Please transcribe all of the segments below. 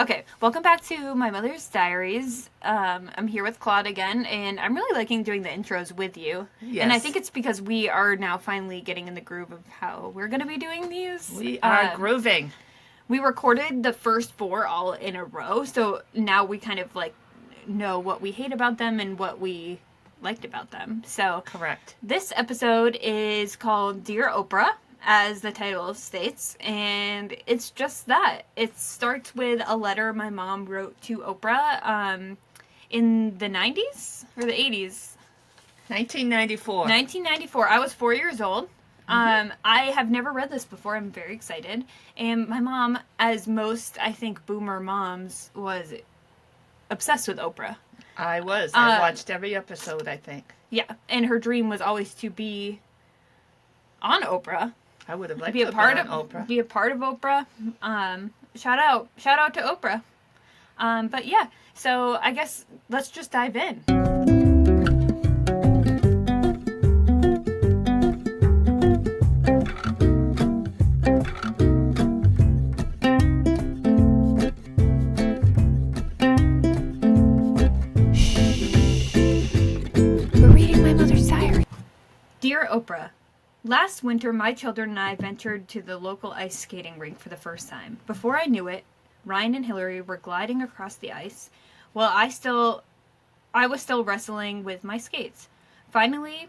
Okay, welcome back to My Mother's Diaries. I'm here with Clod again, and I'm really liking doing the intros with you. Yes. And I think it's because we are now finally getting in the groove of how we're going to be doing these. We are grooving. We recorded the first 4 all in a row, so now we kind of like know what we hate about them and what we liked about them. So Correct. this episode is called Dear Oprah, as the title states, and it's just that. It starts with a letter my mom wrote to Oprah in the 90s or the 80s? 1994. 1994. I was 4 years old. I have never read this before. I'm very excited. And my mom, as most, I think, boomer moms, was obsessed with Oprah. I was. I watched every episode, I think. Yeah, and her dream was always to be on Oprah. I would have liked Be to a part be of on Oprah. Be a part of Oprah. Shout out to Oprah. But yeah, so I guess let's just dive in. We're reading my mother's diary. Dear Oprah, last winter, my children and I ventured to the local ice skating rink for the first time. Before I knew it, Ryan and Hillary were gliding across the ice, while I was still wrestling with my skates. Finally,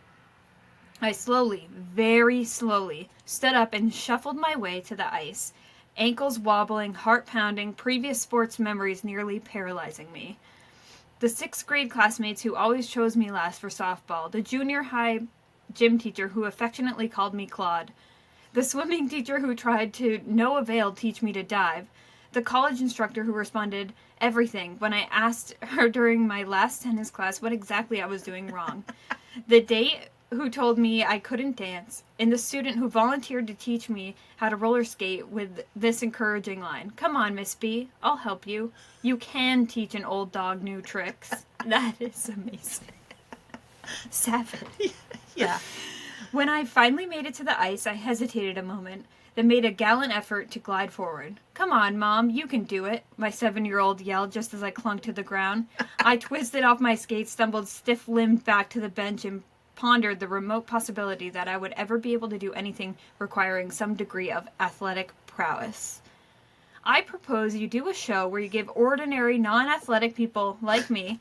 I slowly, very slowly, stood up and shuffled my way to the ice, ankles wobbling, heart pounding, previous sports memories nearly paralyzing me. The 6th grade classmates who always chose me last for softball, the junior high gym teacher who affectionately called me Clod, the swimming teacher who tried to no avail teach me to dive, the college instructor who responded everything when I asked her during my last tennis class what exactly I was doing wrong, the date who told me I couldn't dance, and the student who volunteered to teach me how to roller skate with this encouraging line, "Come on, Miss B, I'll help you. You can teach an old dog new tricks." That is amazing. Savage. Yeah. When I finally made it to the ice, I hesitated a moment, then made a gallant effort to glide forward. "Come on, Mom, you can do it," my 7-year-old yelled just as I clung to the ground. I twisted off my skates, stumbled stiff-limbed back to the bench, and pondered the remote possibility that I would ever be able to do anything requiring some degree of athletic prowess. "I propose you do a show where you give ordinary, non-athletic people like me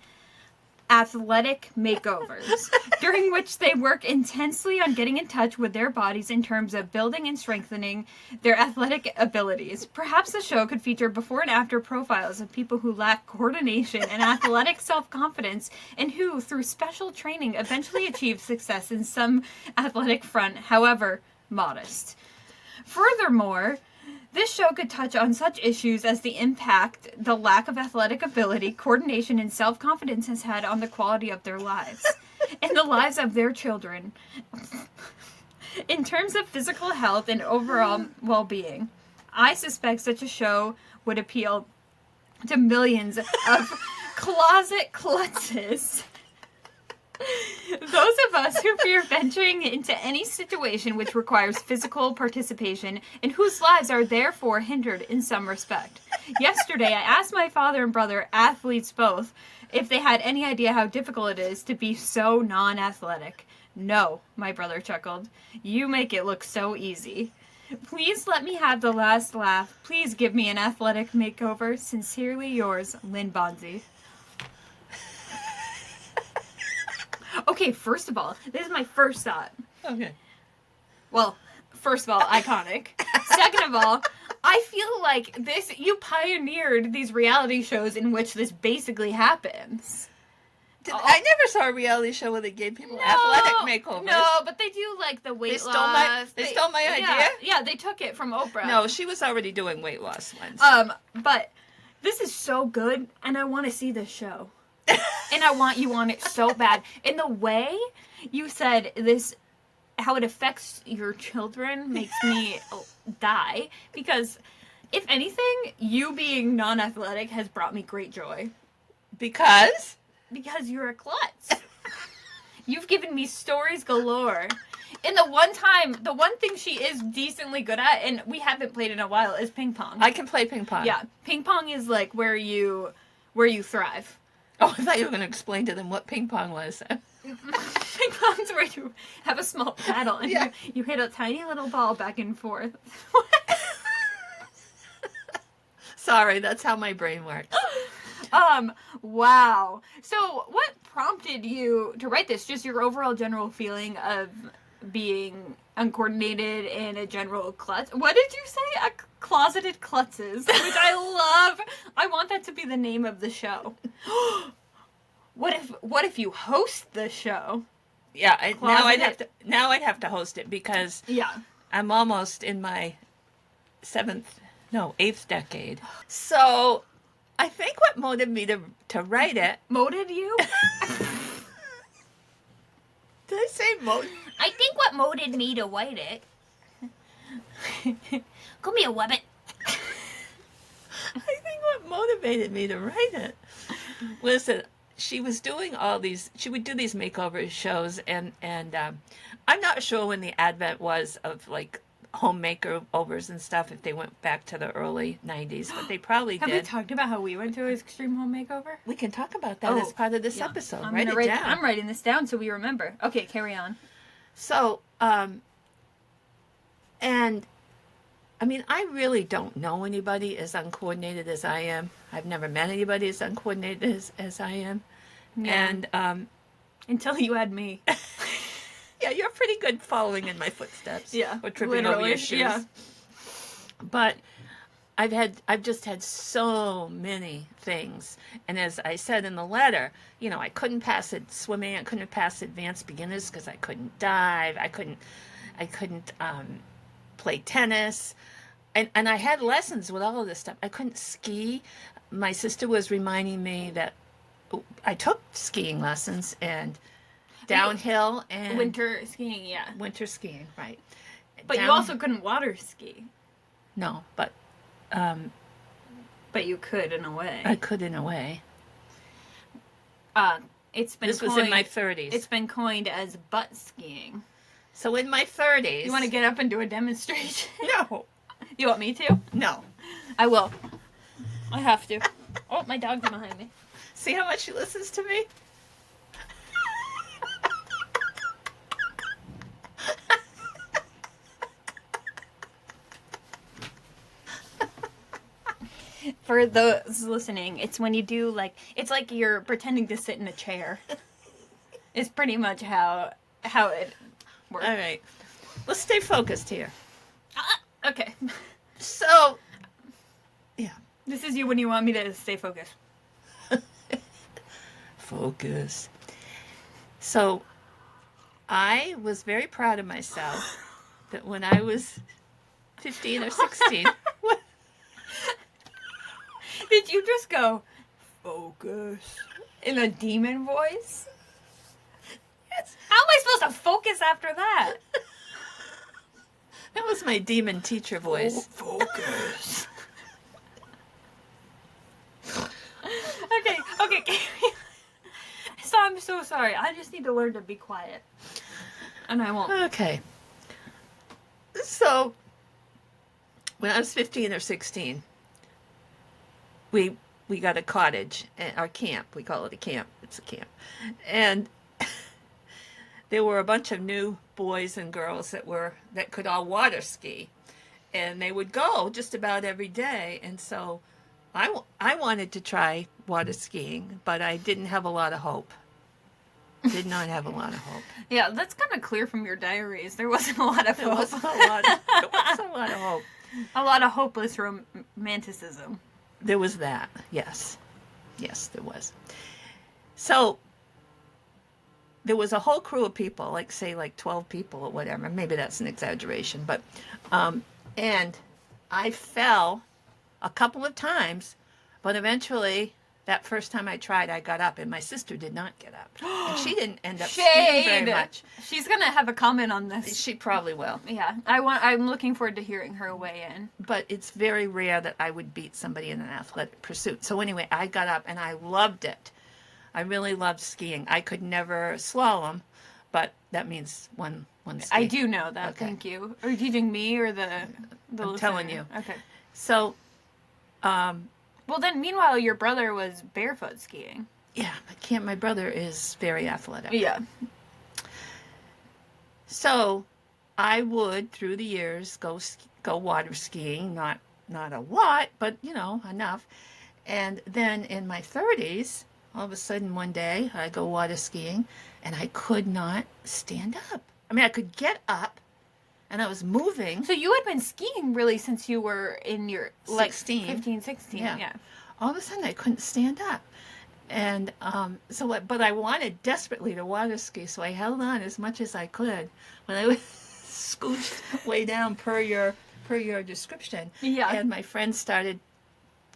athletic makeovers, during which they work intensely on getting in touch with their bodies in terms of building and strengthening their athletic abilities. Perhaps the show could feature before and after profiles of people who lack coordination and athletic self-confidence and who, through special training, eventually achieve success in some athletic front, however modest. Furthermore, this show could touch on such issues as the impact the lack of athletic ability, coordination, and self-confidence has had on the quality of their lives and the lives of their children in terms of physical health and overall well-being. I suspect such a show would appeal to millions of closet klutzes. Those of us who fear venturing into any situation which requires physical participation and whose lives are therefore hindered in some respect. Yesterday, I asked my father and brother, athletes both, if they had any idea how difficult it is to be so non-athletic. "No," my brother chuckled. "You make it look so easy. Please let me have the last laugh. Please give me an athletic makeover. Sincerely yours, Lynn Bonzi." Okay, first of all, this is my first thought. Okay. Well, first of all, iconic. Second of all, I feel like you pioneered these reality shows in which this basically happens. I never saw a reality show where they gave people athletic makeovers. No, but they do like the weight They loss. stole my idea? Yeah, they took it from Oprah. No, she was already doing weight loss ones. But this is so good, and I want to see this show. And I want you on it so bad. And the way you said this, how it affects your children, makes me die. Because, if anything, you being non-athletic has brought me great joy. Because? Because you're a klutz. You've given me stories galore. And the one thing she is decently good at, and we haven't played in a while, is ping pong. I can play ping pong. Yeah, ping pong is like where you thrive. Oh, I thought you were going to explain to them what ping pong was. Ping pong's where you have a small paddle and you hit a tiny little ball back and forth. Sorry, that's how my brain works. Wow. So what prompted you to write this? Just your overall general feeling of being uncoordinated and a general klutz. What did you say? A closeted klutzes, which I love. I want that to be the name of the show. What if you host the show? Yeah, now I'd have to host it because I'm almost in my 8th decade. So I think what motivated me to write it. Moted you? Did I say moted? I think what moted me to write it. Come here, Webbit. I think what motivated me to write it was that she was doing she would do these makeover shows, and I'm not sure when the advent was of like home makeovers and stuff, if they went back to the early 90s, but they probably did. Have we talked about how we went to an extreme home makeover? We can talk about that as part of this episode. Write it down. I'm writing this down so we remember. Okay, carry on. So, and I mean, I really don't know anybody as uncoordinated as I am. I've never met anybody as uncoordinated as I am. Yeah. And until you had me. Yeah, you're pretty good following in my footsteps. Yeah. Or tripping over your shoes. Yeah. But I've just had so many things. And as I said in the letter, I couldn't pass it swimming, I couldn't pass advanced beginners because I couldn't dive, I couldn't play tennis. And I had lessons with all of this stuff. I couldn't ski. My sister was reminding me that I took skiing lessons and downhill and winter skiing, yeah. Winter skiing, right. But you also couldn't water ski. No, but you could in a way. I could in a way. This was in my 30s. It's been coined as butt skiing. So in my 30s. You want to get up and do a demonstration? No. You want me to? No. I will. I have to. Oh, my dog's behind me. See how much she listens to me? For those listening, it's when you do it's like you're pretending to sit in a chair. It's pretty much how it works. All right. Let's stay focused here. Okay. So, yeah. This is you when you want me to stay focused. Focus. So, I was very proud of myself that when I was 15 or 16... Did you just go, focus, in a demon voice? Yes. How am I supposed to focus after that? That was my demon teacher voice. Focus. Okay. So I'm so sorry. I just need to learn to be quiet. And I won't. Okay. So, when I was 15 or 16... We got a cottage, our camp. We call it a camp. It's a camp. And there were a bunch of new boys and girls that could all water ski. And they would go just about every day. And so I wanted to try water skiing, but I didn't have a lot of hope. Did not have a lot of hope. Yeah, that's kind of clear from your diaries. There wasn't a lot of hope. There wasn't a lot of hope. A lot of hopeless romanticism. There was that, yes. Yes, there was. So, there was a whole crew of people, say 12 people or whatever. Maybe that's an exaggeration. But, and I fell a couple of times, but eventually, that first time I tried, I got up, and my sister did not get up. And she didn't end up skiing very much. She's going to have a comment on this. She probably will. Yeah, I'm looking forward to hearing her weigh in. But it's very rare that I would beat somebody in an athletic pursuit. So anyway, I got up, and I loved it. I really loved skiing. I could never slalom, but that means one ski. I do know that. Okay. Thank you. Are you teaching me or the I'm telling you. Okay. So, Well, then, meanwhile, your brother was barefoot skiing. yeah, my brother is very athletic. Yeah. So, I would through the years go water skiing, not a lot, but enough. And then in my 30s, all of a sudden one day I go water skiing and I could not stand up. I mean, I could get up and I was moving. So you had been skiing really since you were in your 16. 15, 16. Yeah. All of a sudden I couldn't stand up. And but I wanted desperately to water ski, so I held on as much as I could. When I was scooched way down per your description. Yeah. And my friends started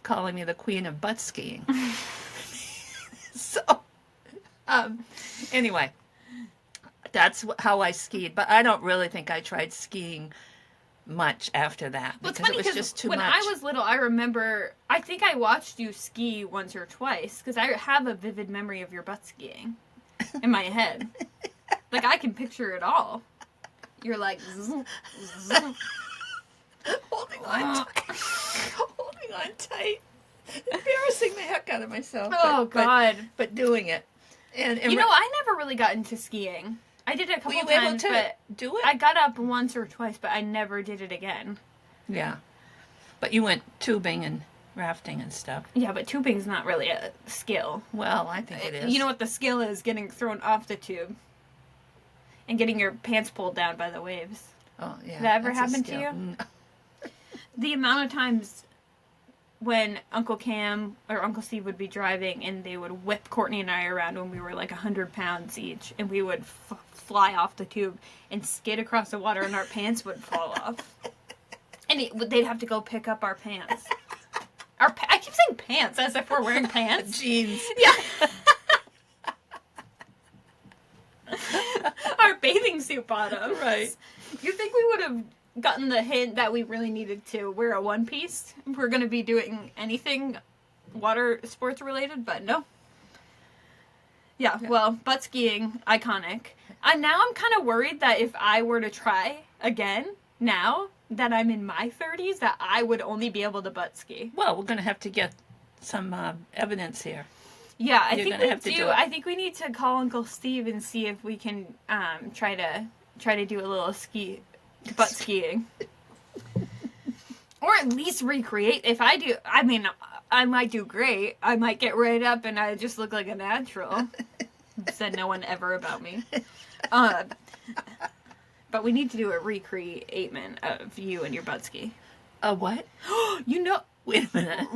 calling me the queen of butt skiing. So, anyway, that's how I skied. But I don't really think I tried skiing much after that Well, it's because funny it was just too when much. I was little, I remember, I think I watched you ski once or twice because I have a vivid memory of your butt skiing in my head. Like, I can picture it all. You're like, zzz, zzz. holding on tight, embarrassing the heck out of myself. Oh, God. But doing it, and I never really got into skiing. I did it a couple were you able times, to but do it? I got up once or twice, but I never did it again. Yeah, but you went tubing and rafting and stuff. Yeah, but tubing's not really a skill. Well, I think it is. You know what the skill is? Getting thrown off the tube and getting your pants pulled down by the waves. Oh, yeah. Did that ever that's a happen to skill. you? No. The amount of times when Uncle Cam or Uncle Steve would be driving and they would whip Courtney and I around when we were like 100 pounds each, and we would fly off the tube and skid across the water and our pants would fall off. And they'd have to go pick up our pants. I keep saying pants as if we're wearing pants. Jeans. Yeah. Our bathing suit bottoms. Right. You think we would have gotten the hint that we really needed to wear a one piece if we're going to be doing anything water sports related? But no. Yeah, well, butt skiing, iconic. And now I'm kind of worried that if I were to try again, now that I'm in my 30s, that I would only be able to butt ski. Well, we're going to have to get some evidence here. Yeah, I You're think gonna we have to do. do it. I think we need to call Uncle Steve and see if we can try to do a little butt skiing, or at least recreate. If I do, I mean, I might do great. I might get right up and I just look like a natural. Said no one ever about me. But we need to do a recreation of you and your butt ski. A what? Wait a minute.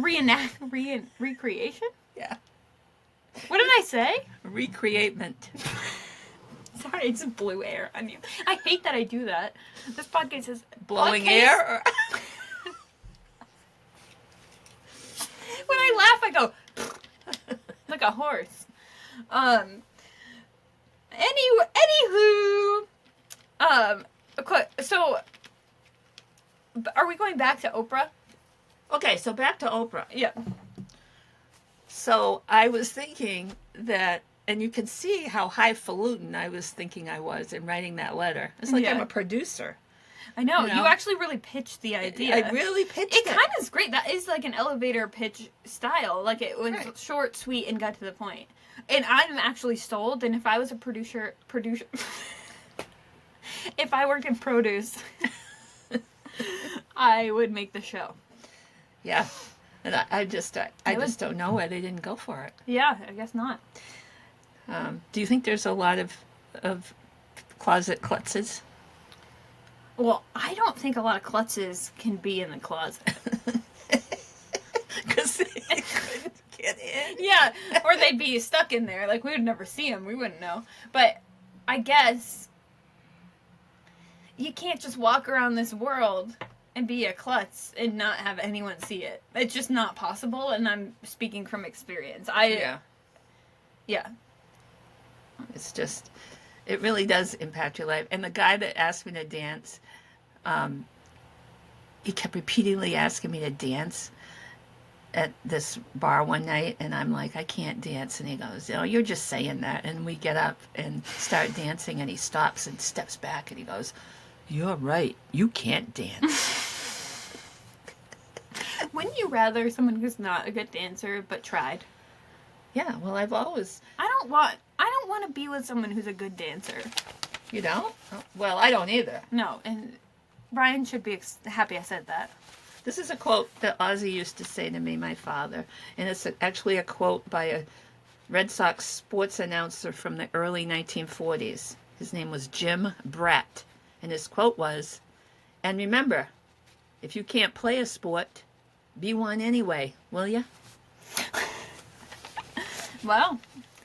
Recreation? Yeah. What did I say? Recreatment. Sorry, I just blew air on you. I hate that I do that. This podcast is Blowing podcast- air? Or... When I laugh, I go like a horse. Anywho, so are we going back to Oprah? Okay, so back to Oprah. Yeah. So I was thinking that, and you can see how highfalutin I was thinking I was in writing that letter. It's like Yeah. I'm a producer. I know. You You know? actually really pitched the idea. I really pitched It it. kind of is great. That is like an elevator pitch style. Like it was Right. short, sweet, and got to the point. And I'm actually sold. And if I was a producer, if I worked in produce, I would make the show. Yeah. And I just don't know why they didn't go for it. Yeah, I guess not. Do you think there's a lot of closet klutzes? Well, I don't think a lot of klutzes can be in the closet. Because they couldn't get in. Yeah, or they'd be stuck in there. Like, we would never see them. We wouldn't know. But I guess you can't just walk around this world and be a klutz and not have anyone see it. It's just not possible, and I'm speaking from experience. Yeah. It's just, it really does impact your life. And the guy that asked me to dance, he kept repeatedly asking me to dance. at this bar one night, and I'm like, I can't dance. And he goes, "Oh, you're just saying that." And we get up and start dancing, and he stops and steps back, and he goes, "You're right. You can't dance." Wouldn't you rather someone who's not a good dancer but tried? Yeah, well, I've always... I don't want to be with someone who's a good dancer. You don't? Oh, well, I don't either. No, and Brian should be happy I said that. This is a quote that Ozzy used to say to me, my father, and it's actually a quote by a Red Sox sports announcer from the early 1940s. His name was Jim Brett, and his quote was, "And remember, if you can't play a sport, be one anyway, will ya?" Well,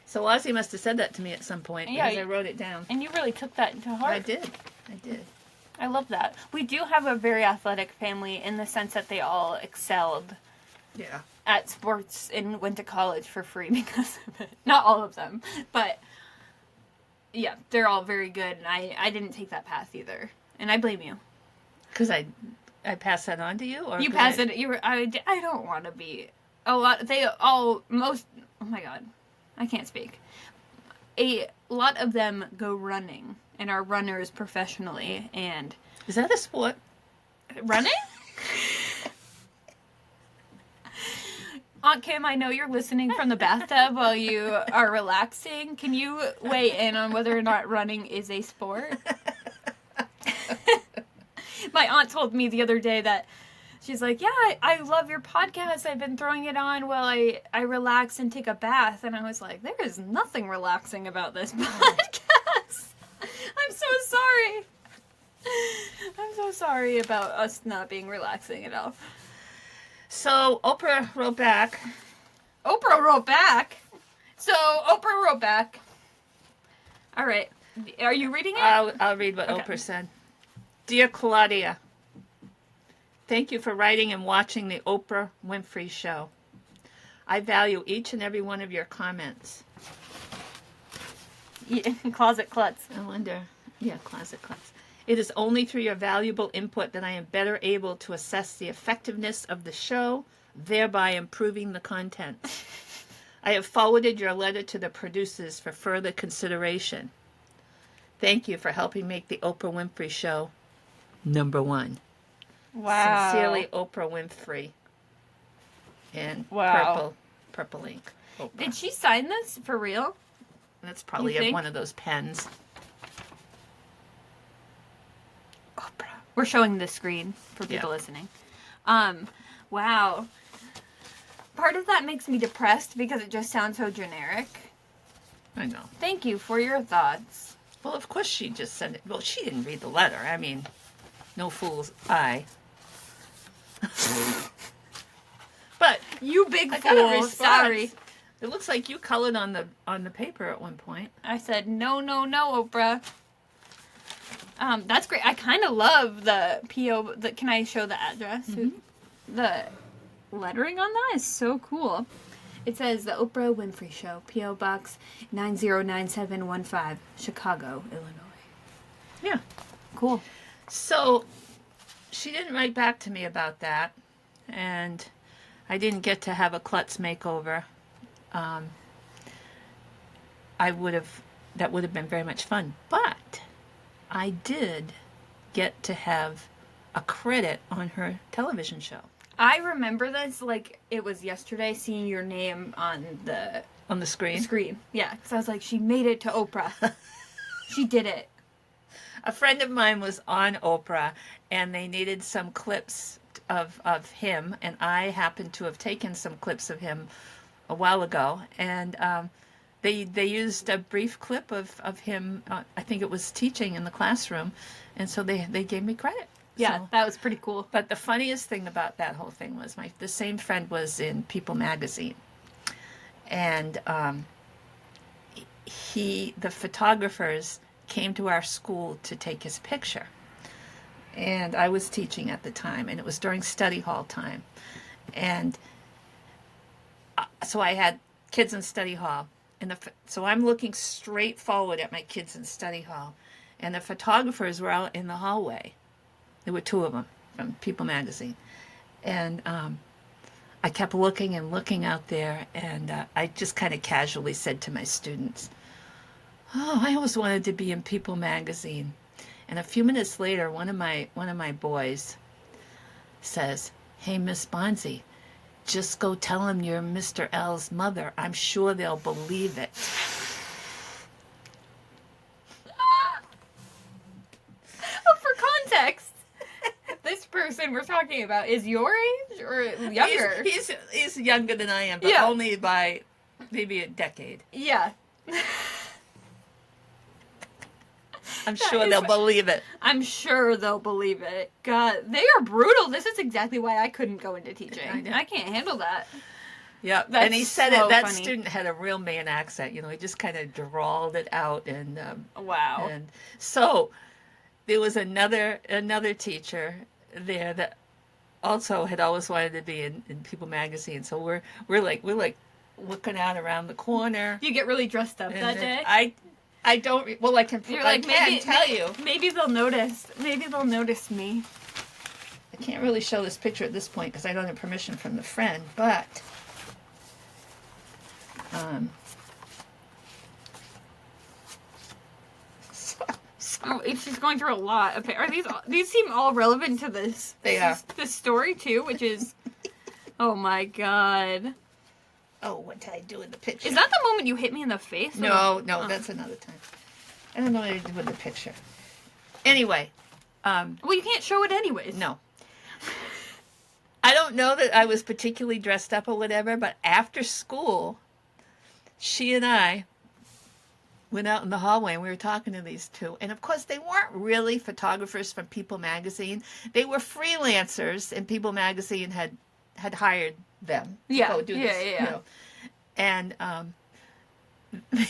So Ozzy must have said that to me at some point, Yeah, because I wrote it down. and you really took that to heart. I did. I love that. We do have a very athletic family in the sense that they all excelled Yeah. at sports and went to college for free because of it. Not all of them, but yeah, they're all very good, and I didn't take that path either, and I blame you. Because I passed that on to you? Or You 'cause passed it. You were. I don't want to be a lot. They all most. Oh my god, I can't speak. A lot of them go running and are runners professionally and Is that a sport? running. Aunt Kim, I know you're listening from the bathtub while you are relaxing. Can you weigh in on whether or not running is a sport? My aunt told me the other day that she's like, yeah, I love your podcast. I've been throwing it on while I relax and take a bath. And I was like, there is nothing relaxing about this podcast. I'm so sorry. I'm so sorry about us not being relaxing at all. So Oprah wrote back. Oprah wrote back. So Oprah wrote back. All right. Are you reading it? I'll read what Okay. Oprah said. Dear Claudia, thank you for writing and watching the Oprah Winfrey Show. I value each and every one of your comments. Yeah, closet klutz. I wonder. Yeah, closet klutz. It is only through your valuable input that I am better able to assess the effectiveness of the show, thereby improving the content. I have forwarded your letter to the producers for further consideration. Thank you for helping make the Oprah Winfrey Show #1. Wow. Sincerely, Oprah Winfrey. And Wow. purple ink. Oprah. Did she sign this for real? That's probably You think? one of those pens. Oprah. We're showing the screen for people Yeah. listening. Wow. Part of that makes me depressed because it just sounds so generic. I know. Thank you for your thoughts. Well, of course she just sent it. Well, she didn't read the letter. I mean, no fool's eye. But You big I got a fool. response. Sorry. It looks like you colored on the paper at one point. I said, no, Oprah. That's great. I kind of love the P.O. Can I show the address? The lettering on that is so cool. It says, The Oprah Winfrey Show, P.O. Box 909715, Chicago, Illinois. Yeah. Cool. So she didn't write back to me about that, and I didn't get to have a klutz makeover. That would have been very much fun, but I did get to have a credit on her television show. I remember this like it was yesterday, seeing your name on the On the screen. screen. Yeah, because I was like, she made it to Oprah. She did it. A friend of mine was on Oprah, and they needed some clips of him, and I happened to have taken some clips of him a while ago, and they used a brief clip of him. I think it was teaching in the classroom, and so they gave me credit. Yeah, So- that was pretty cool. But the funniest thing about that whole thing was the same friend was in People magazine, and the photographers came to our school to take his picture, and I was teaching at the time, and it was during study hall time, and so I had kids in study hall, and so I'm looking straight forward at my kids in study hall, and the photographers were out in the hallway. There were two of them from People magazine. And I kept looking and looking out there, and I just kind of casually said to my students, "Oh, I always wanted to be in People magazine." And a few minutes later, one of my boys says, "Hey, Miss Bonzi, just go tell him you're Mr. L's mother. I'm sure they'll believe it." Oh, for context, this person we're talking about is your age or younger? He's younger than I am, but Yeah. only by maybe a decade. Yeah. I'm sure they'll believe it. I'm sure they'll believe it. God, they are brutal. This is exactly why I couldn't go into teaching. I know. I can't handle that. Yeah, That's and he said so it. That funny. student had a real man accent. You know, he just kind of drawled it out, and Wow. and so there was another teacher there that also had always wanted to be in People magazine. So we're like looking out around the corner. You get really dressed up And that day? I don't. Well, I can. You're I like, can tell you. Maybe they'll notice. Maybe they'll notice me. I can't really show this picture at this point because I don't have permission from the friend, but Oh, she's going through a lot. Okay, are these seem all relevant to this? They are. This story too, which is, oh my god. oh, what did I do in the picture? Is that the moment you hit me in the face? No, Oh. that's another time. I don't know what I did with the picture. Anyway, Well, you can't show it anyways. no. I don't know that I was particularly dressed up or whatever, but after school, she and I went out in the hallway and we were talking to these two. And of course, they weren't really photographers from People magazine. They were freelancers, and People magazine had hired them to Yeah, go do yeah, this. yeah. You know. And we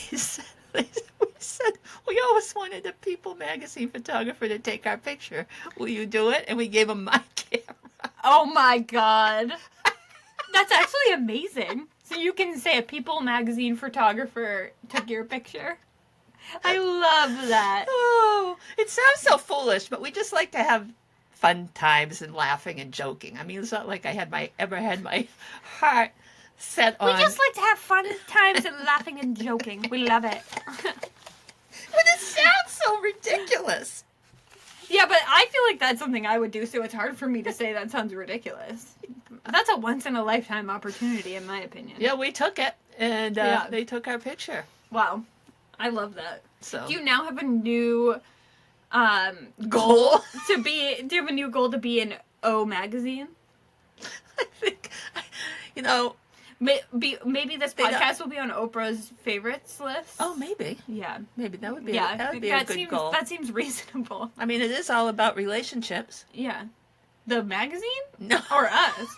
said, we always wanted a People magazine photographer to take our picture. Will you do it? And we gave them my camera. Oh my god. That's actually amazing. So you can say a People magazine photographer took your picture. I love that. Oh, it sounds so foolish, but we just like to have fun times and laughing and joking. I mean, it's not like I ever had my heart set on. We just like to have fun times and laughing and joking. We love it. But it sounds so ridiculous. Yeah, but I feel like that's something I would do, so it's hard for me to say that sounds ridiculous. That's a once-in-a-lifetime opportunity, in my opinion. Yeah, we took it, and Yeah. they took our picture. Wow. I love that. So Do you now have a new goal? do you have a new goal to be in O magazine? I think, you know. Maybe this They don't- podcast will be on Oprah's favorites list. Oh, maybe Yeah. that would be Yeah. that would be a good seems, goal. That seems reasonable. I mean, it is all about relationships. Yeah. The magazine? No. Or us?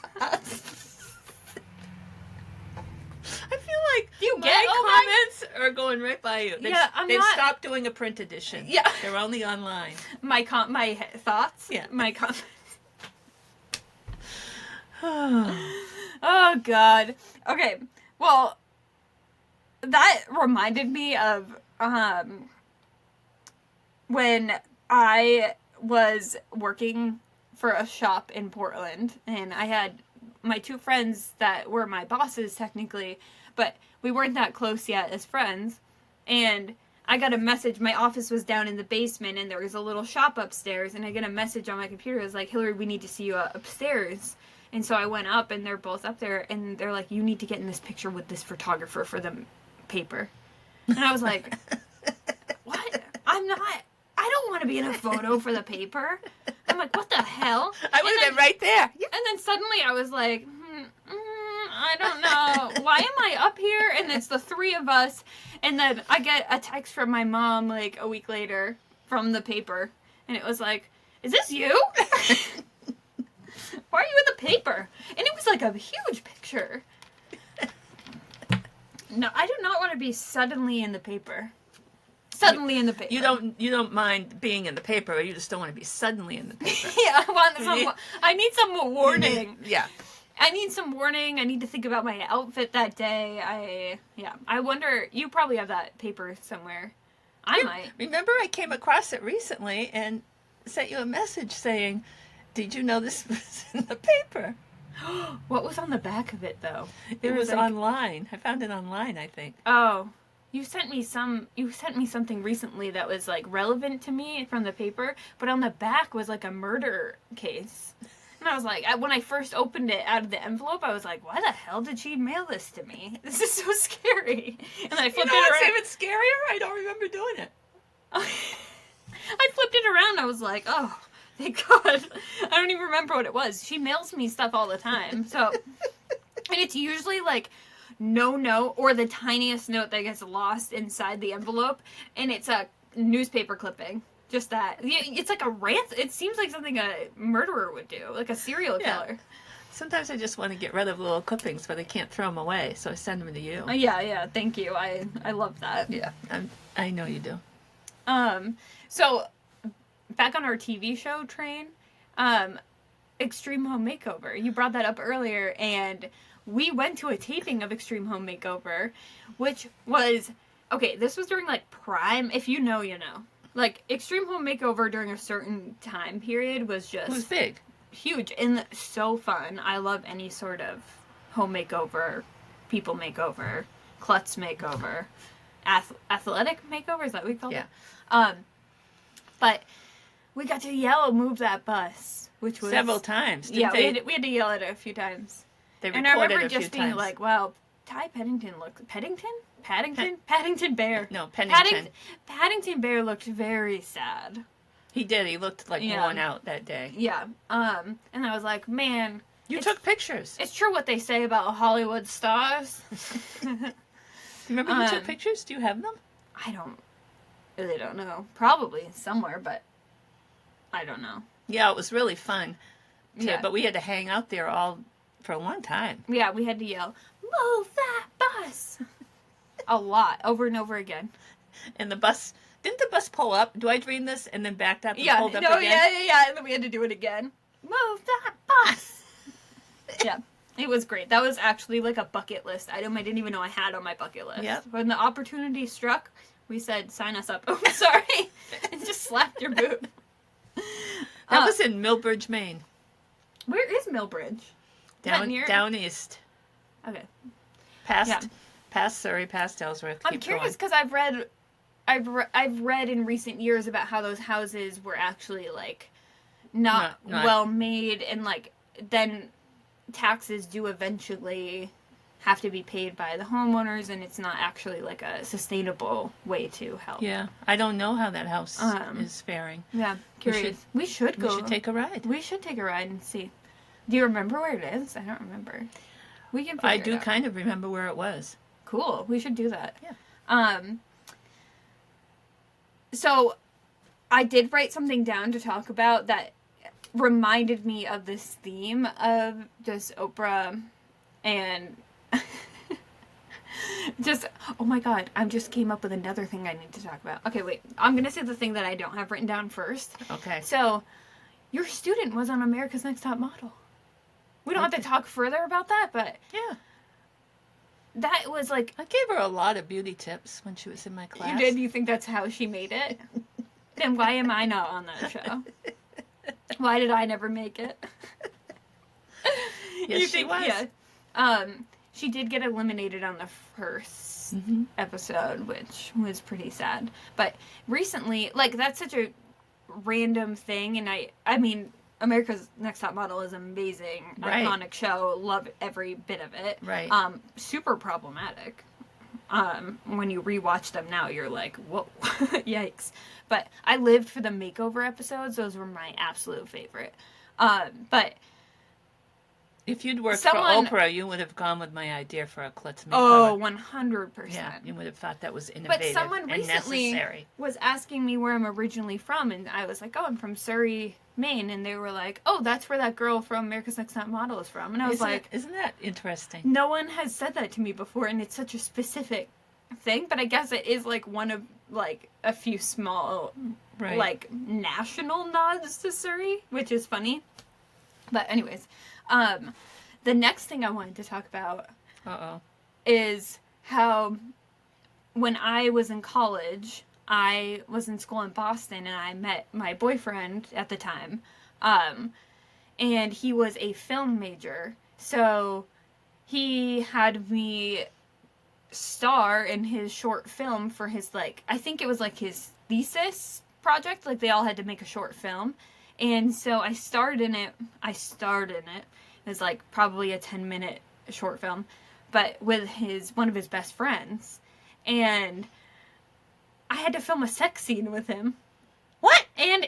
I feel like You my get comments are going right by you. They've, Yeah, I'm they've not- stopped doing a print edition. Yeah. They're only online. My thoughts? Yeah. My comments. Oh, God. Okay. Well, that reminded me of when I was working for a shop in Portland, and I had my two friends that were my bosses technically, but we weren't that close yet as friends. And I got a message. My office was down in the basement, and there was a little shop upstairs, and I get a message on my computer. It was like, "Hillary, we need to see you upstairs." And so I went up, and they're both up there, and they're like, "You need to get in this picture with this photographer for the paper." And I was like, "What? I don't want to be in a photo for the paper." I'm like, "What the hell?" I would have been right there. Yeah. And then suddenly I was like, I don't know. Why am I up here? And it's the three of us. And then I get a text from my mom like a week later from the paper. And it was like, "Is this you?" "Why are you in the paper?" And it was like a huge picture. No, I do not want to be suddenly in the paper. Suddenly in the paper. You don't mind being in the paper, or you just don't want to be suddenly in the paper. Yeah, I need some warning. Yeah. I need some warning. I need to think about my outfit that day. I wonder, you probably have that paper somewhere. I might. Remember, I came across it recently and sent you a message saying, "Did you know this was in the paper?" What was on the back of it, though? It was like, online. I found it online, I think. oh, you sent me something recently that was like relevant to me from the paper, but on the back was like a murder case. And I was like, when I first opened it out of the envelope, I was like, why the hell did she mail this to me? This is so scary. And I flipped it What's around. even scarier? I don't remember doing it. I flipped it around. I was like, oh, thank God. I don't even remember what it was. She mails me stuff all the time. So, and it's usually like no note or the tiniest note that gets lost inside the envelope. And it's a newspaper clipping. Just that. It's like a rant. It seems like something a murderer would do, like a serial killer. Sometimes I just want to get rid of little clippings, but I can't throw them away, so I send them to you. Yeah. Thank you. I love that. Yeah, I know you do. So back on our TV show train, Extreme Home Makeover. You brought that up earlier, and we went to a taping of Extreme Home Makeover, which was okay. This was during like Prime. If you know, you know. Like, Extreme Home Makeover during a certain time period was just... It was big. Huge and so fun. I love any sort of home makeover, people makeover, klutz makeover, athletic makeover, is that what we call it? But we got to yell, move that bus, which was... Several times, we had to yell at it a few times. They recorded and I remember a few just being times. like, wow, Ty Pennington looked... Paddington Bear. No, Pennington. Paddington Bear looked very sad. He did. He looked like worn out that day. Yeah. And I was like, man... You took pictures. It's true what they say about Hollywood stars. Remember you took pictures? Do you have them? I really don't know. Probably somewhere, but I don't know. Yeah, it was really fun. But we had to hang out there all for a long time. Yeah, we had to yell, move that bus! A lot, over and over again. And the bus... Didn't the bus pull up? Do I dream this? And then backed up and pulled up again? Yeah. And then we had to do it again. Move that bus! Yeah, it was great. That was actually like a bucket list item I didn't even know I had on my bucket list. Yep. When the opportunity struck, we said, sign us up. Oh, sorry. And just slapped your boot. That was in Millbridge, Maine. Where is Millbridge? Down east. Okay. Past Surrey, past Ellsworth. I'm curious because I've read in recent years about how those houses were actually like not well made, and like then taxes do eventually have to be paid by the homeowners, and it's not actually like a sustainable way to help. Yeah, I don't know how that house is faring. Yeah, curious. We should go. We should take a ride. We should take a ride and see. Do you remember where it is? I don't remember. We can. I do kind of remember where it was. Cool. We should do that. Yeah. So I did write something down to talk about that reminded me of this theme of just Oprah and just, oh my God, I just came up with another thing I need to talk about. Okay, wait. I'm going to say the thing that I don't have written down first. Okay. So your student was on America's Next Top Model. We don't have to talk further about that, but... Yeah. That was like... I gave her a lot of beauty tips when she was in my class. You did? You think that's how she made it? Then why am I not on that show? Why did I never make it? Yes, she was. Yeah. She did get eliminated on the first episode, which was pretty sad. But recently, like, that's such a random thing, and I mean... America's Next Top Model is an amazing, iconic show. Love every bit of it. Right. Super problematic. When you rewatch them now, you're like, whoa, yikes. But I lived for the makeover episodes. Those were my absolute favorite. But if you'd worked for Oprah, you would have gone with my idea for a klutz makeover. Oh, 100%. Yeah, you would have thought that was innovative but someone and recently necessary. Was asking me where I'm originally from, and I was like, oh, I'm from Surrey, Maine. And they were like, oh, that's where that girl from America's Next Top Model is from. And I was isn't that interesting? No one has said that to me before, and it's such a specific thing, but I guess it is like one of like a few small like national nods to Surrey, which is funny. But anyways, the next thing I wanted to talk about is how when I was in college, I was in school in Boston, and I met my boyfriend at the time, and he was a film major, So he had me star in his short film for his, like, I think it was like his thesis project. Like, they all had to make a short film. And so I starred in it. It was like probably a 10-minute short film, but with one of his best friends. And I had to film a sex scene with him. What? And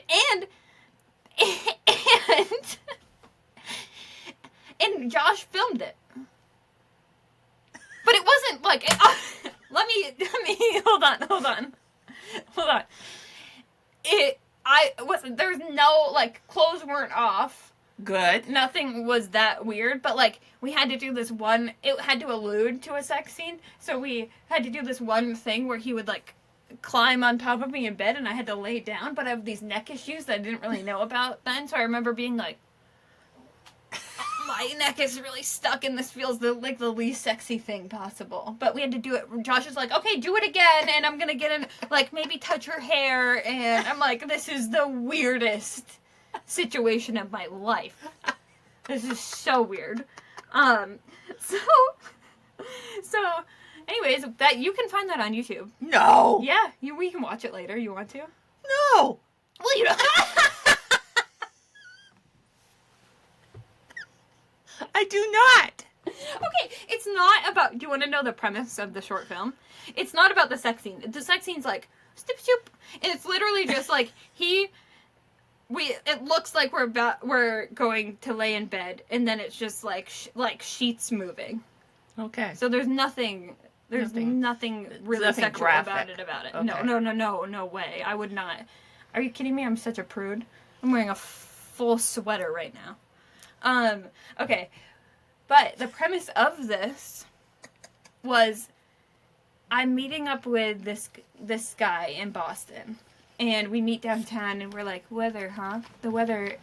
and Josh filmed it. But it wasn't like let me hold on. I wasn't, there was no, like, clothes weren't off. Good. Nothing was that weird, but, like, we had to do this one, it had to allude to a sex scene, so we had to do this one thing where he would, like, climb on top of me in bed and I had to lay down, but I have these neck issues that I didn't really know about then, so I remember being like, my neck is really stuck and this feels the least sexy thing possible. But we had to do it. Josh was like, okay, do it again, and I'm gonna get in, like, maybe touch her hair, and I'm like, this is the weirdest situation of my life. This is so weird. So anyways, that you can find that on YouTube. No. Yeah, we can watch it later. You want to? No. Well, you don't. I do not. Okay, it's not about. Do you want to know the premise of the short film? It's not about the sex scene. The sex scene's like stoop stoop, and it's literally just like it looks like we're going to lay in bed, and then it's just like sheets moving. Okay. So there's nothing. There's nothing really nothing sexual graphic. about it. Okay. No way. I would not. Are you kidding me? I'm such a prude. I'm wearing a full sweater right now. Okay. But the premise of this was I'm meeting up with this guy in Boston. And we meet downtown and we're like, weather, huh? The weather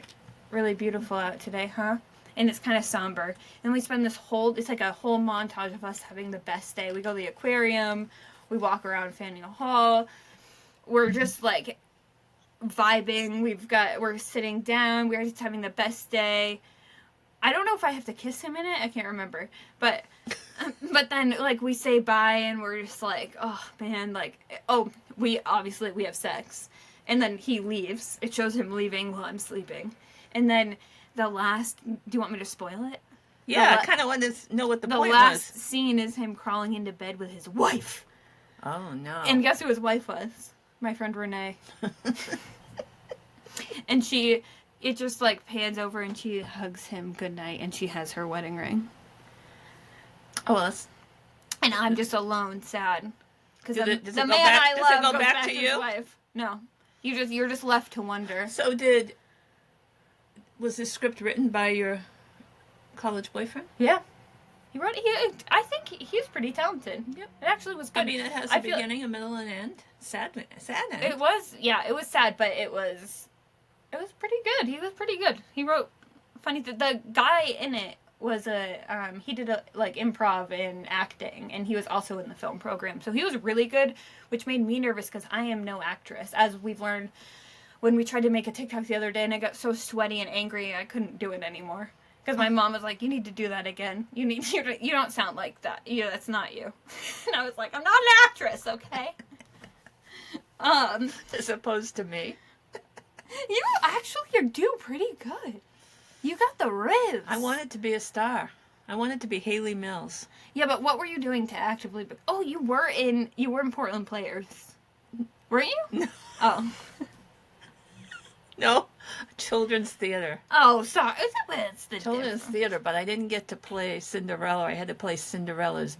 really beautiful out today, huh? And it's kind of somber. And we spend it's like a whole montage of us having the best day. We go to the aquarium, we walk around Faneuil Hall. We're just like vibing. We're sitting down. We're just having the best day. I don't know if I have to kiss him in it. I can't remember. But then, like, we say bye and we're just like, oh, man, like, oh, we have sex. And then he leaves. It shows him leaving while I'm sleeping. And then do you want me to spoil it? Yeah, I kind of want to know what the point was. The last scene is him crawling into bed with his wife. Oh, no. And guess who his wife was? My friend Renee. And it just, like, pans over and she hugs him goodnight and she has her wedding ring. Oh, well, and I'm just alone, sad. Because the man I love goes goes back to his you? wife. No. You're just left to wonder. So was this script written by your college boyfriend? Yeah. He wrote it. I think he's pretty talented. Yep. It actually was good. I mean, it has a beginning, a middle, and end. Sad end. It was sad, but it was pretty good. He was pretty good. He wrote funny. The guy in it was he did improv and acting, and he was also in the film program. So he was really good, which made me nervous because I am no actress, as we've learned when we tried to make a TikTok the other day, and I got so sweaty and angry I couldn't do it anymore. Because my mom was like, you need to do that again. You don't sound like that. That's not you. And I was like, I'm not an actress, okay? As opposed to me. You do pretty good. You got the riz. I wanted to be a star. I wanted to be Haley Mills. Yeah, but what were you doing to actively... Oh, you were in Portland Players. Weren't you? No. Oh. No. Children's theater. Oh, sorry. It's the Children's theater, but I didn't get to play Cinderella. I had to play Cinderella's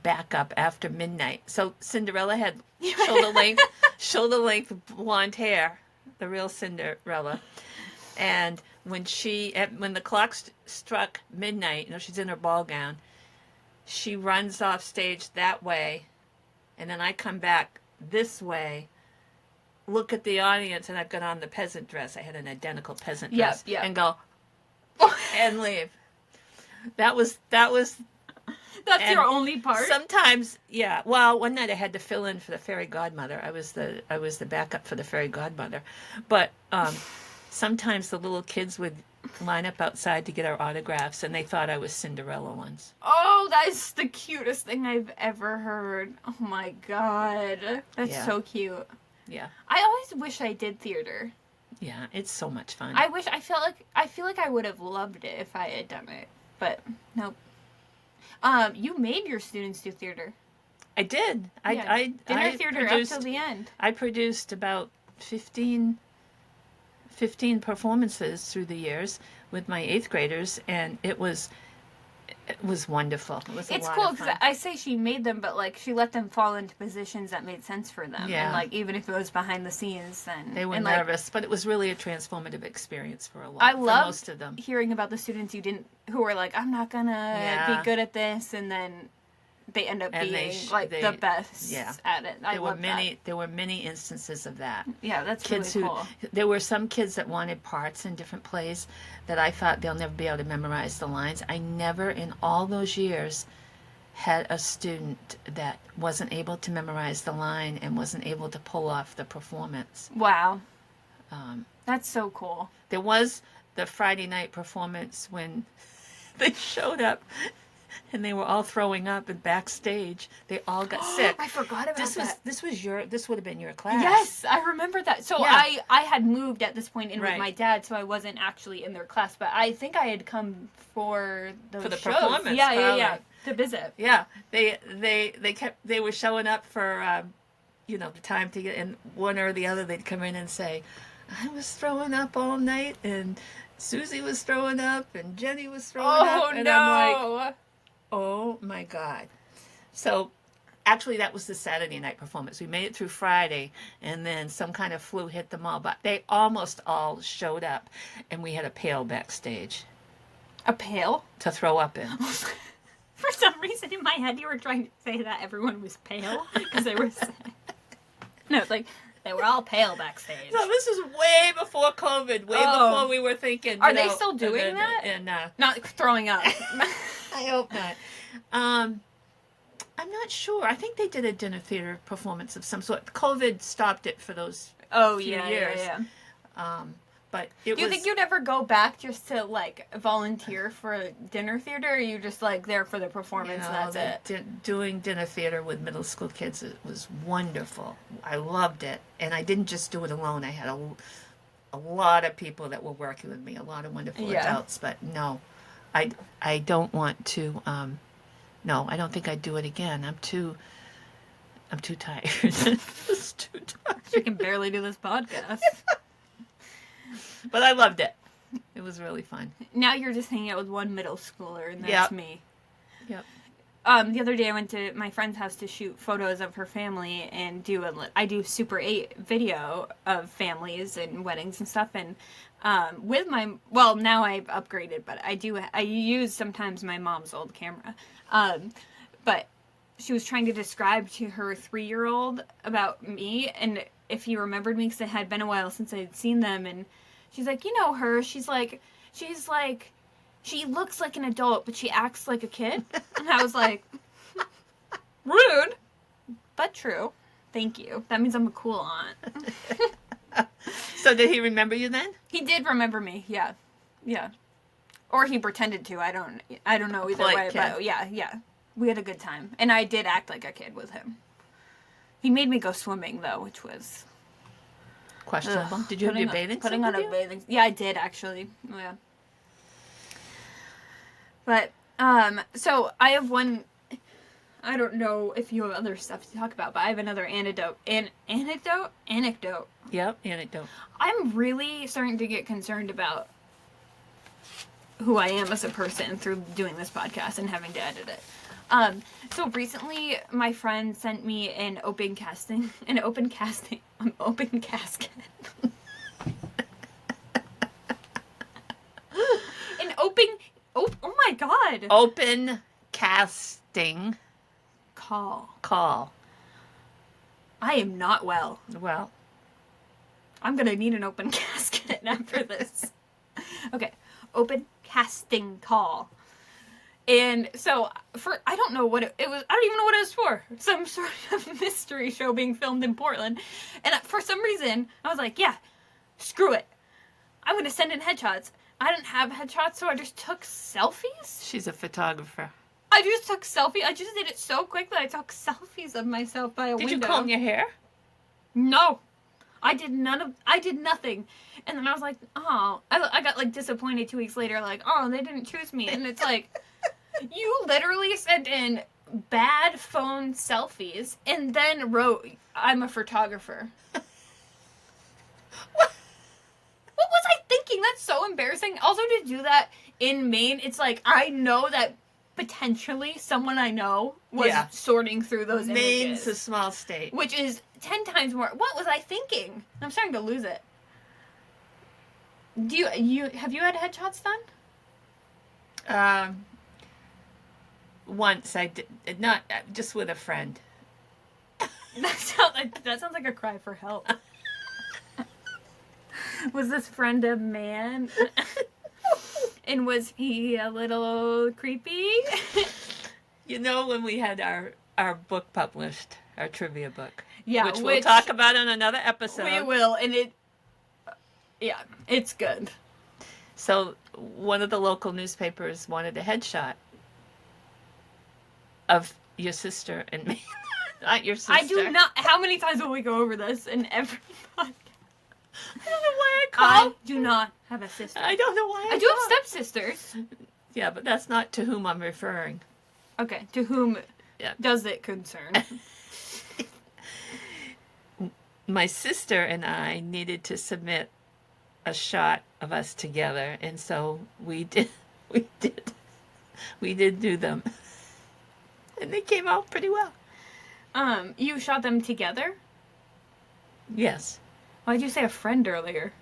backup after midnight. So Cinderella had shoulder length blonde hair, the real Cinderella. And when the clock struck midnight, she's in her ball gown, she runs off stage that way, and then I come back this way, look at the audience, and I've got on the peasant dress. I had an identical peasant dress. Yeah. And go, and leave. That was... That's your only part? Sometimes, yeah. Well, one night I had to fill in for the fairy godmother. I was the backup for the fairy godmother. But sometimes the little kids would line up outside to get our autographs, and they thought I was Cinderella once. Oh, that's the cutest thing I've ever heard. Oh my god. That's Yeah. so cute. Yeah. I always wish I did theater. Yeah, it's so much fun. I feel like I would have loved it if I had done it. But nope. You made your students do theater. I did. Yeah. Dinner theater produced, up till the end. I produced about 15 performances through the years with my 8th graders, and it was wonderful. It was a It's lot cool of because fun. I say she made them, but like she let them fall into positions that made sense for them. Yeah. And like even if it was behind the scenes, then They were and, like, nervous, but it was really a transformative experience for I for love most of them. hearing about the students who were like, I'm not gonna Yeah. be good at this, and then they end up And being they the best yeah. at it. I There were love that. there were many instances of that. Yeah, that's Kids really cool. there were some kids that wanted parts in different plays that I thought they'll never be able to memorize the lines. I never in all those years had a student that wasn't able to memorize the line and wasn't able to pull off the performance. Wow, Um, that's so cool. there was the Friday night performance when they showed up and they were all throwing up and backstage. They all got sick. I forgot about This that. this would have been your class. Yes, I remember that. So Yeah. I had moved at this point in with Right. my dad, so I wasn't actually in their class, but I think I had come for those For the shows. performance, Yeah, probably. to visit. Yeah, they were showing up for the time to get in. One or the other, they'd come in and say, "I was throwing up all night, and Susie was throwing up, and Jenny was throwing up," Oh and no! I'm like, "Oh my god!" So. Actually, that was the Saturday night performance. We made it through Friday, and then some kind of flu hit them all. But they almost all showed up, and we had a pail backstage A pail? to throw up in. For some reason in my head you were trying to say that everyone was pale because they were sick. No, it's like they were all pale backstage. So this is way before COVID, way Oh. before we were thinking. Are they still doing that? And Not throwing up. I hope not. I'm not sure. I think they did a dinner theater performance of some sort. COVID stopped it for those Oh few yeah, years. yeah. But it Do you was. think you'd ever go back just to like volunteer for dinner theater, or are you just like there for the performance and that's it? Doing dinner theater with middle school kids it was wonderful. I loved it, and I didn't just do it alone. I had a lot of people that were working with me, a lot of wonderful Yeah. adults. But no, I don't want to. No, I don't think I'd do it again. I'm too tired. It's too tired. She can barely do this podcast. But I loved it. It was really fun. Now you're just hanging out with one middle schooler, and that's Yep. me. Yep. The other day I went to my friend's house to shoot photos of her family and I do Super 8 video of families and weddings and stuff, and now I've upgraded, but I use sometimes my mom's old camera. But she was trying to describe to her 3-year-old about me, and if he remembered me, because it had been a while since I'd seen them, and she's like, you know her, she's like, she looks like an adult, but she acts like a kid. And I was like, rude, but true. Thank you. That means I'm a cool aunt. So did he remember you then? He did remember me, yeah. Yeah. Or he pretended to. I don't know either Polite way, kid. but yeah. We had a good time. And I did act like a kid with him. He made me go swimming though, which was Questionable. Did you have your bathing putting suit on with a you? bathing. Yeah, I did actually. Oh, yeah. But so I have one. I don't know if you have other stuff to talk about, but I have another anecdote. Anecdote. Yep, anecdote. I'm really starting to get concerned about who I am as a person through doing this podcast and having to edit it. So recently my friend sent me an open casket. Oh my god. Open casting Call. I am not well. Well, I'm gonna need an open casket after this. Okay, open casting call. And so, I don't know what it was. I don't even know what it was for. Some sort of mystery show being filmed in Portland. And for some reason, I was like, yeah, screw it. I'm gonna send in headshots I didn't have headshots, so I just took selfies. She's a photographer. I just took selfies. I just did it so quick that I took selfies of myself by a window. Did you comb your hair? No. I did nothing. And then I was like, oh. I got, like, disappointed 2 weeks later, like, oh, they didn't choose me. And it's like, you literally sent in bad phone selfies and then wrote, I'm a photographer. What was I thinking? That's so embarrassing. Also, to do that in Maine, it's like, I know that potentially someone I know was sorting through those images. Maine's a small state. Which is 10 times more. What was I thinking? I'm starting to lose it. Have you had headshots done? Once I did, not just with a friend. That sounds like a cry for help. Was this friend a man? And was he a little creepy? You know, when we had our book published, our trivia book. Yeah, which we'll talk about in another episode. We will, and it's good. So one of the local newspapers wanted a headshot of your sister and me. Not your sister. I do not. How many times will we go over this in every podcast? I don't know why I called. I do not have a sister. I don't know why I do have stepsisters. Yeah, but that's not to whom I'm referring. Okay, to whom does it concern? My sister and I needed to submit a shot of us together, and so we did do them. And they came out pretty well. You shot them together? Yes. Why'd you say a friend earlier?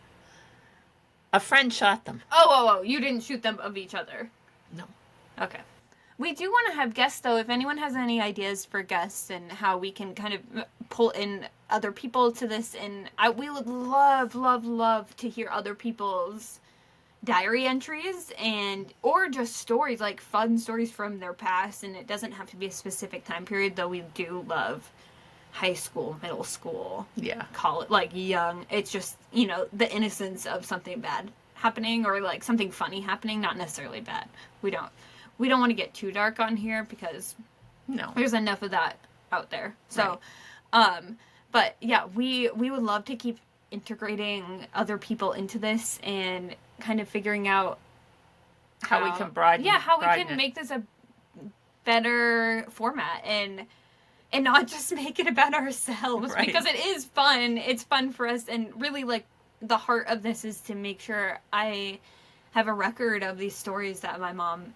A friend shot them. Oh, you didn't shoot them of each other? No. Okay. We do want to have guests, though. If anyone has any ideas for guests and how we can kind of pull in other people to this, and we would love to hear other people's diary entries or just stories, like fun stories from their past, and it doesn't have to be a specific time period, though we do love high school, middle school, college, like young. It's just, the innocence of something bad happening or like something funny happening, not necessarily bad. We don't want to get too dark on here because there's enough of that out there. So, but yeah, we would love to keep integrating other people into this and kind of figuring out how we can broaden. Yeah, how we can make this a better format and not just make it about ourselves because it is fun. It's fun for us, and really, like, the heart of this is to make sure I have a record of these stories that my mom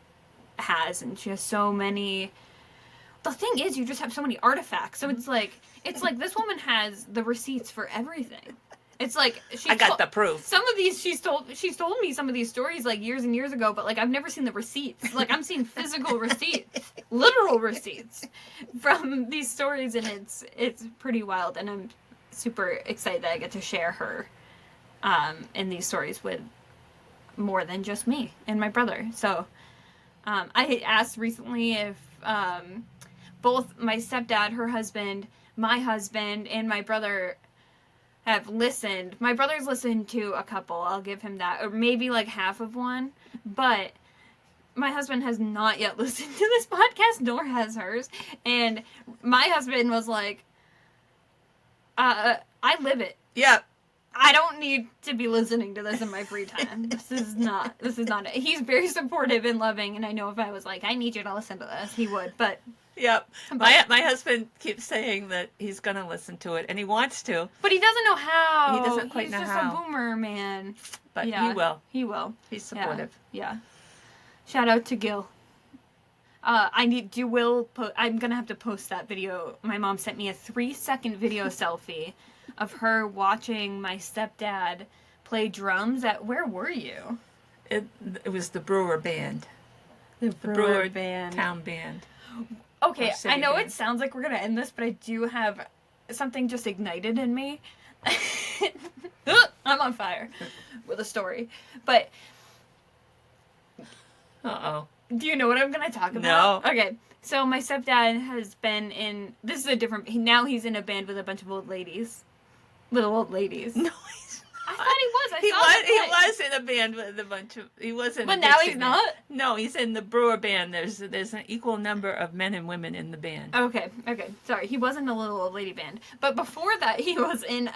has, and she has so many. The thing is, you just have so many artifacts. So it's like this woman has the receipts for everything. It's like I got the proof. Some of these she's told me some of these stories like years and years ago, but like I've never seen the receipts. Like I'm seeing physical receipts, literal receipts from these stories, and it's pretty wild. And I'm super excited that I get to share her in these stories with more than just me and my brother. So I asked recently if both my stepdad, her husband, my husband, and my brother have listened. My brother's listened to a couple, I'll give him that, or maybe like half of one, but my husband has not yet listened to this podcast, nor has hers, and my husband was like, I live it. Yeah. I don't need to be listening to this in my free time. This is not it. He's very supportive and loving, and I know if I was like, I need you to listen to this, he would, but... Yep. My husband keeps saying that he's going to listen to it, and he wants to. But he doesn't know how. He doesn't quite know how. He's just a boomer, man. But he will. He will. He's supportive. Yeah. Shout out to Gil. I'm going to have to post that video. My mom sent me a 3-second video selfie of her watching my stepdad play drums at, where were you? It was the Brewer Band. The Brewer Band. Town Band. Okay, I know it sounds like we're going to end this, but I do have something just ignited in me. I'm on fire with a story. But... Uh-oh. Do you know what I'm going to talk about? No. Okay, so my stepdad has been in... This is a different... Now he's in a band with a bunch of old ladies. Little old ladies. No, he's not. I thought he was. He saw him was. play. He was in a band with a bunch of. He was in. But a now Dixie he's band. not? No, he's in the Brewer band. There's an equal number of men and women in the band. Okay. Sorry, he wasn't a little old lady band. But before that, he was in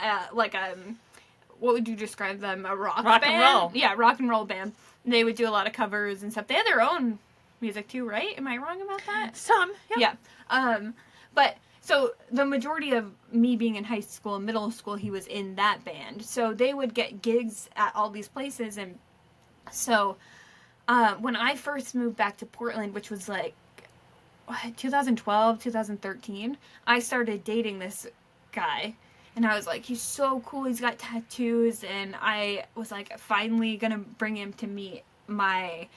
what would you describe them? A rock Rock band? and roll. Yeah, rock and roll band. They would do a lot of covers and stuff. They had their own music too, right? Am I wrong about that? Some. Yeah. But so the majority of me being in high school and middle school, he was in that band. So they would get gigs at all these places. And so when I first moved back to Portland, which was like 2012, 2013, I started dating this guy. And I was like, he's so cool. He's got tattoos. And I was like, finally going to bring him to meet my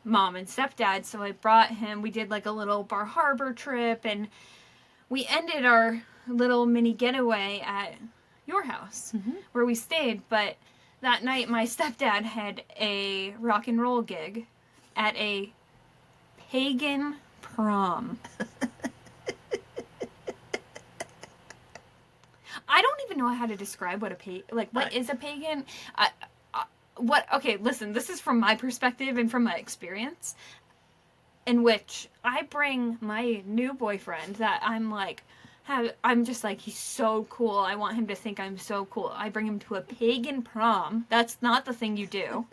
mom and stepdad. So I brought him. We did like a little Bar Harbor trip. And we ended our little mini getaway at your house where we stayed. But that night, my stepdad had a rock and roll gig at a pagan prom. I don't even know how to describe what what is a pagan. Okay, listen, this is from my perspective and from my experience, in which I bring my new boyfriend that I'm just like, he's so cool. I want him to think I'm so cool. I bring him to a pagan prom. That's not the thing you do.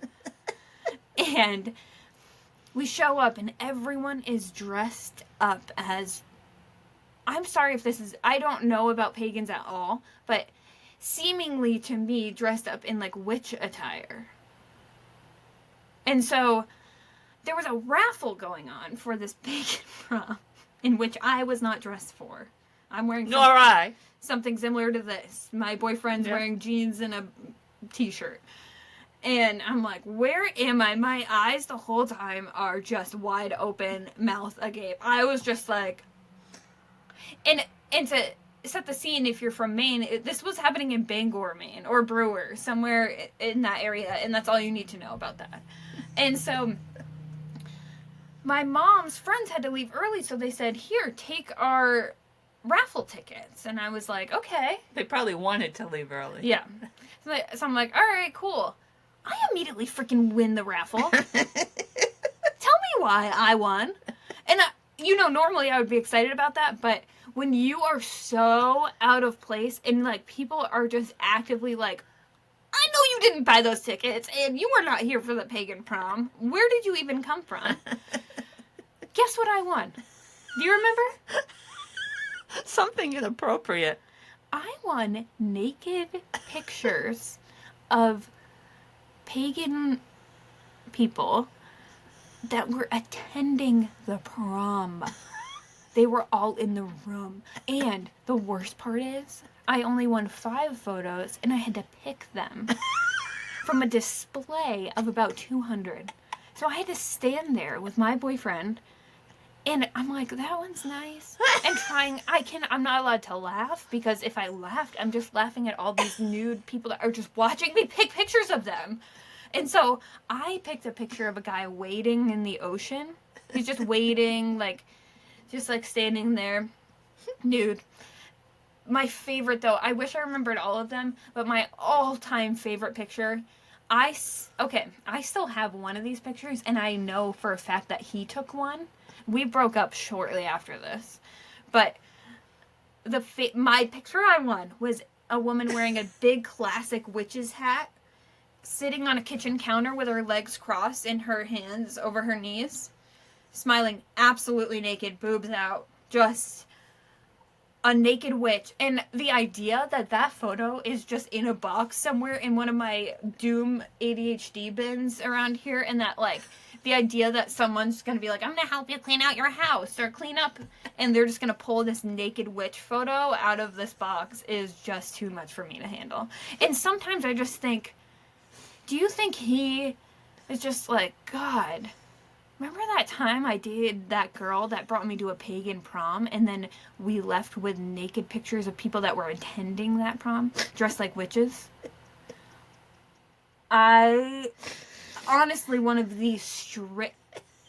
And we show up and everyone is dressed up as, I'm sorry if this is, I don't know about pagans at all, but seemingly to me dressed up in like witch attire. And so there was a raffle going on for this pagan prom in which I was not dressed for. I'm wearing something similar to this. My boyfriend's wearing jeans and a t-shirt. And I'm like, where am I? My eyes the whole time are just wide open, mouth agape. I was just like, and to set the scene, if you're from Maine, this was happening in Bangor, Maine, or Brewer, somewhere in that area, and that's all you need to know about that. And so my mom's friends had to leave early, so they said, here, take our raffle tickets. And I was like, okay. They probably wanted to leave early. Yeah. So I'm like, all right, cool. I immediately freaking win the raffle. Tell me why I won. And, normally I would be excited about that, but when you are so out of place and, like, people are just actively like, I know you didn't buy those tickets, and you were not here for the pagan prom. Where did you even come from? Guess what I won? Do you remember? Something inappropriate. I won naked pictures of pagan people that were attending the prom. They were all in the room. And the worst part is, I only won 5 photos, and I had to pick them from a display of about 200. So I had to stand there with my boyfriend, and I'm like, that one's nice. And I'm not allowed to laugh, because if I laughed, I'm just laughing at all these nude people that are just watching me pick pictures of them. And so I picked a picture of a guy wading in the ocean. He's just wading, just standing there, nude. My favorite, though, I wish I remembered all of them, but my all-time favorite picture, I still have one of these pictures, and I know for a fact that he took one. We broke up shortly after this. But my picture I won was a woman wearing a big classic witch's hat, sitting on a kitchen counter with her legs crossed and her hands over her knees, smiling, absolutely naked, boobs out, just a naked witch. And the idea that photo is just in a box somewhere in one of my doom ADHD bins around here, and that, the idea that someone's gonna be like, I'm gonna help you clean out your house or clean up, and they're just gonna pull this naked witch photo out of this box is just too much for me to handle. And sometimes I just think, do you think he is just like, God, remember that time I dated that girl that brought me to a pagan prom, and then we left with naked pictures of people that were attending that prom, dressed like witches? Honestly, one of these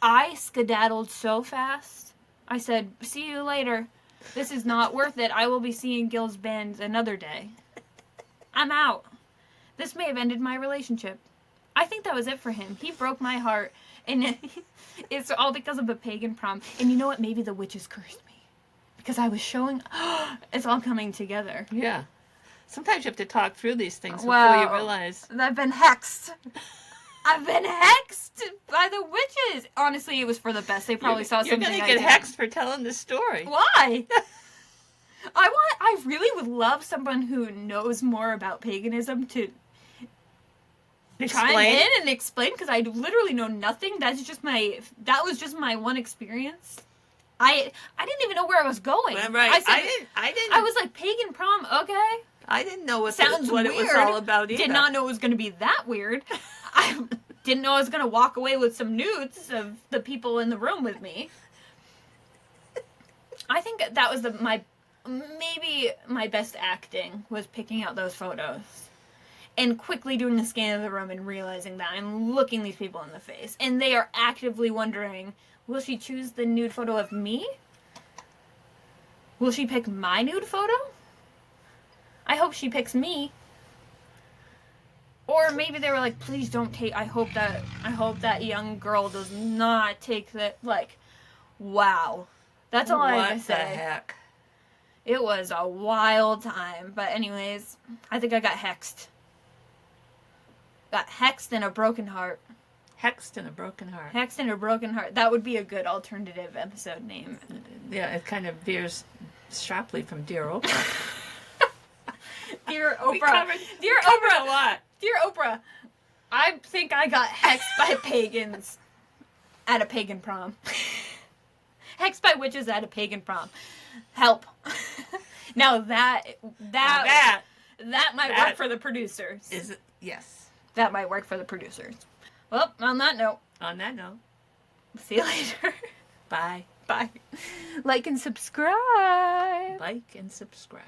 I skedaddled so fast. I said, see you later. This is not worth it. I will be seeing Gil's Bend another day. I'm out. This may have ended my relationship. I think that was it for him. He broke my heart, and it's all because of a pagan prom. And you know what? Maybe the witches cursed me. Because I was showing... it's all coming together. Yeah. Sometimes you have to talk through these things before you realize. I've been hexed. I've been hexed by the witches. Honestly, it was for the best. They probably saw something. You're going to get hexed for telling this story. Why? I really would love someone who knows more about paganism to chime in and explain, because I literally know nothing. That was just my one experience. I didn't even know where I was going. Right. I was like, pagan prom, okay. I didn't know what Sounds it was all about either. Did not know it was going to be that weird. I didn't know I was going to walk away with some nudes of the people in the room with me. I think that was maybe my best acting was picking out those photos and quickly doing a scan of the room and realizing that I'm looking these people in the face and they are actively wondering, will she choose the nude photo of me? Will she pick my nude photo? I hope she picks me. Or maybe they were like, please don't take... I hope that young girl does not take that... Like, wow. That's all I have to say. What the heck? It was a wild time. But anyways, I think I got hexed. Got hexed in a broken heart. Hexed in a broken heart. Hexed in a broken heart. That would be a good alternative episode name. Yeah, it kind of veers sharply from Dear Oprah. Dear Oprah. Dear Oprah. A lot. Dear Oprah. I think I got hexed by pagans at a pagan prom. Hexed by witches at a pagan prom. Help. Now that might work for the producers. Is it? Yes. That might work for the producers. Well, on that note. See you later. Bye. Bye. Like and subscribe. Like and subscribe.